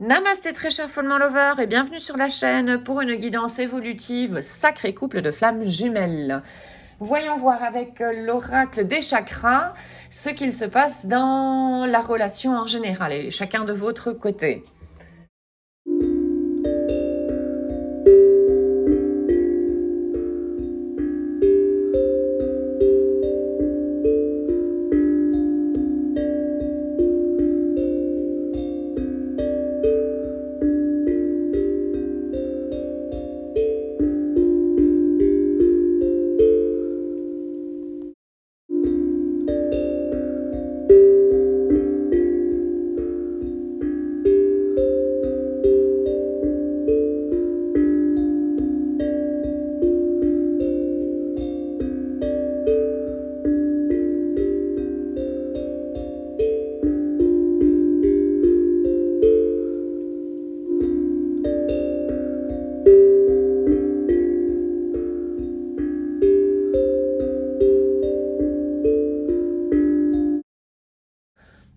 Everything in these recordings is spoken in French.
Namasté très cher Follement Lover et bienvenue sur la chaîne pour une guidance évolutive sacré couple de flammes jumelles. Voyons voir avec l'oracle des chakras ce qu'il se passe dans la relation en général et chacun de votre côté.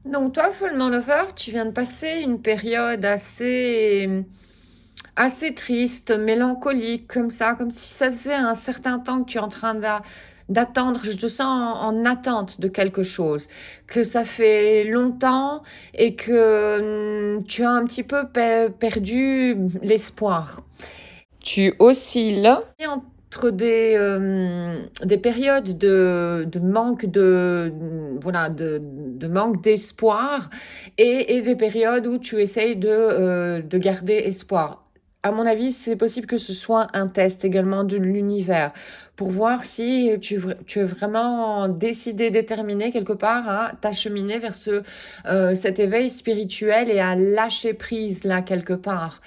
Donc toi, Follement Lover, tu viens de passer une période assez triste, mélancolique, comme ça, comme si ça faisait un certain temps que tu es en train d'attendre. Je te sens en attente de quelque chose, que ça fait longtemps et que tu as un petit peu perdu l'espoir. Tu oscilles entre des périodes de manque voilà, de manque d'espoir et des périodes où tu essayes de garder espoir. À mon avis, c'est possible que ce soit un test également de l'univers pour voir si tu es vraiment décidé, déterminé quelque part à t'acheminer vers cet éveil spirituel et à lâcher prise là quelque part.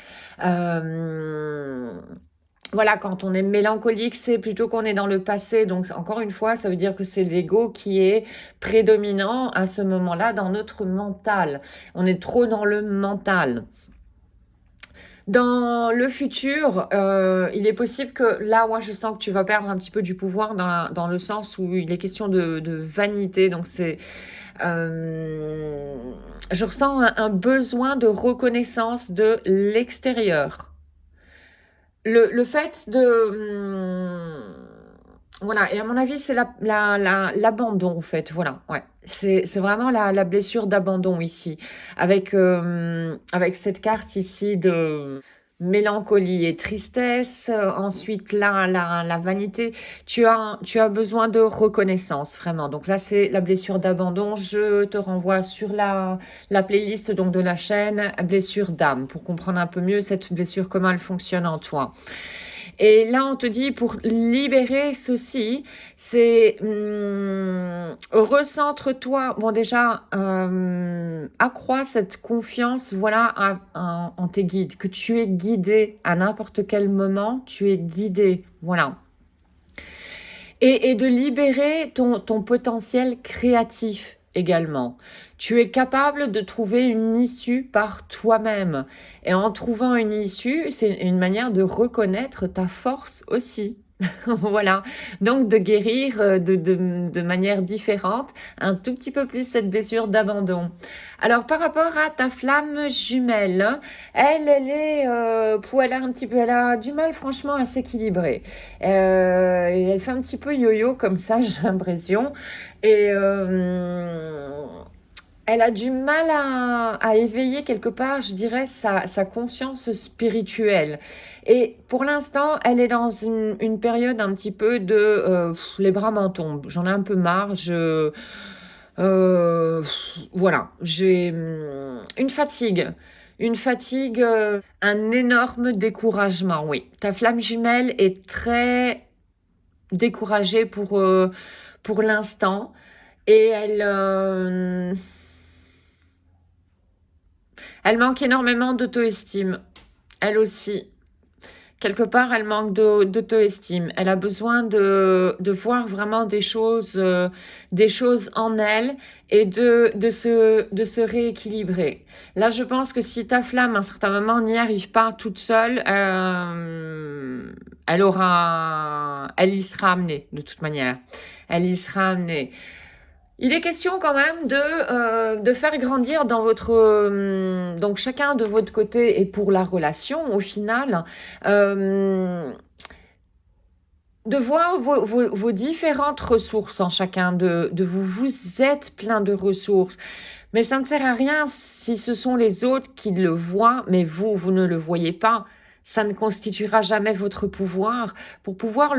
Voilà, quand on est mélancolique, c'est plutôt qu'on est dans le passé. Donc, encore une fois, ça veut dire que c'est l'ego qui est prédominant à ce moment-là dans notre mental. On est trop dans le mental. Dans le futur, il est possible que là, moi, je sens que tu vas perdre un petit peu du pouvoir dans le sens où il est question de vanité. Donc, je ressens un besoin de reconnaissance de l'extérieur. Le fait voilà, et à mon avis, c'est l'abandon, en fait. Voilà, ouais. C'est vraiment la blessure d'abandon ici. Avec cette carte ici de mélancolie et tristesse. Ensuite, là, la vanité. Tu as besoin de reconnaissance, vraiment. Donc là, c'est la blessure d'abandon. Je te renvoie sur la playlist donc de la chaîne blessure d'âme pour comprendre un peu mieux cette blessure, comment elle fonctionne en toi. Et là, on te dit pour libérer ceci, c'est recentre-toi. Bon, déjà, accrois cette confiance, voilà, en tes guides, que tu es guidé à n'importe quel moment, tu es guidé, voilà. Et de libérer ton potentiel créatif également. Tu es capable de trouver une issue par toi-même. Et en trouvant une issue, c'est une manière de reconnaître ta force aussi. Voilà, donc de guérir de manière différente, un tout petit peu plus cette blessure d'abandon. Alors par rapport à ta flamme jumelle, elle a un petit peu, elle a du mal franchement à s'équilibrer. Elle fait un petit peu yo-yo comme ça, j'ai l'impression. Et elle a du mal à éveiller quelque part, je dirais, sa conscience spirituelle. Et pour l'instant, elle est dans une période un petit peu de les bras m'en tombent. J'en ai un peu marre. Euh, voilà, j'ai une fatigue. Une fatigue, un énorme découragement, oui. Ta flamme jumelle est très découragée pour l'instant. Et elle manque énormément d'auto-estime. Elle aussi. Quelque part, elle manque d'auto-estime. Elle a besoin de voir vraiment des choses en elle et de se rééquilibrer. Là, je pense que si ta flamme, à un certain moment, n'y arrive pas toute seule, elle y sera amenée, de toute manière. Elle y sera amenée. Il est question quand même de faire grandir dans votre... donc chacun de votre côté et pour la relation au final, de voir vos différentes ressources en chacun de vous. Vous êtes plein de ressources. Mais ça ne sert à rien si ce sont les autres qui le voient, mais vous ne le voyez pas. Ça ne constituera jamais votre pouvoir. Pour pouvoir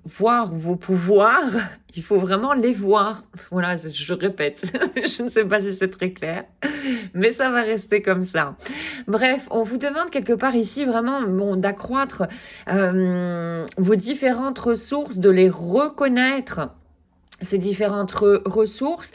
voir vos pouvoirs, il faut vraiment les voir. Voilà, je répète. Je ne sais pas si c'est très clair, mais ça va rester comme ça. Bref, on vous demande quelque part ici vraiment d'accroître vos différentes ressources, de les reconnaître, ces différentes ressources,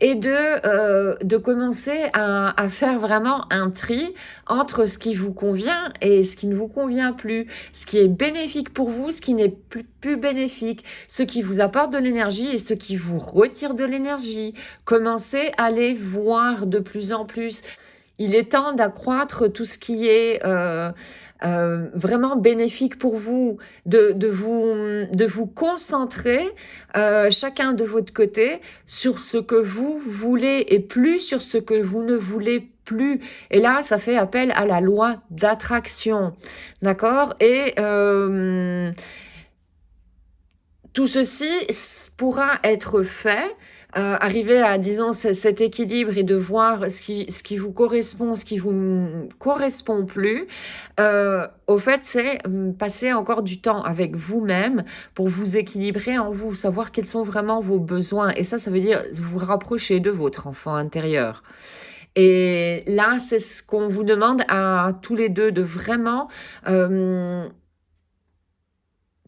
et de commencer à faire vraiment un tri entre ce qui vous convient et ce qui ne vous convient plus, ce qui est bénéfique pour vous, ce qui n'est plus bénéfique, ce qui vous apporte de l'énergie et ce qui vous retire de l'énergie. Commencez à les voir de plus en plus. Il est temps d'accroître tout ce qui est vraiment bénéfique pour vous, de vous concentrer chacun de votre côté sur ce que vous voulez et plus sur ce que vous ne voulez plus. Et là, ça fait appel à la loi d'attraction, d'accord? Et tout ceci pourra être fait, arriver à, disons, cet équilibre et de voir ce qui vous correspond, ce qui vous correspond plus. Au fait, c'est passer encore du temps avec vous-même pour vous équilibrer en vous, savoir quels sont vraiment vos besoins. Et ça veut dire vous rapprocher de votre enfant intérieur. Et là, c'est ce qu'on vous demande à tous les deux, de vraiment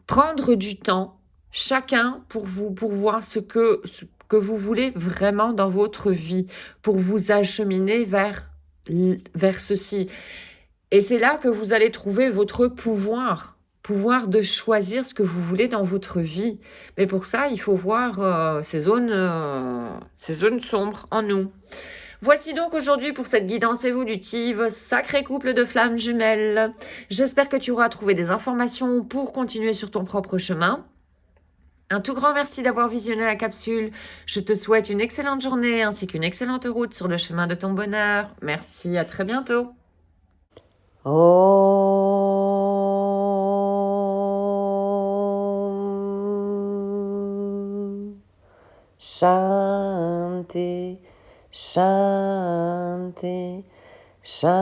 prendre du temps chacun pour voir ce que vous voulez vraiment dans votre vie, pour vous acheminer vers ceci. Et c'est là que vous allez trouver votre pouvoir de choisir ce que vous voulez dans votre vie. Mais pour ça, il faut voir ces zones sombres en nous. Voici donc aujourd'hui pour cette guidance évolutive, sacré couple de flammes jumelles. J'espère que tu auras trouvé des informations pour continuer sur ton propre chemin. Un tout grand merci d'avoir visionné la capsule. Je te souhaite une excellente journée ainsi qu'une excellente route sur le chemin de ton bonheur. Merci, à très bientôt. Shanti, Shanti, Shanti.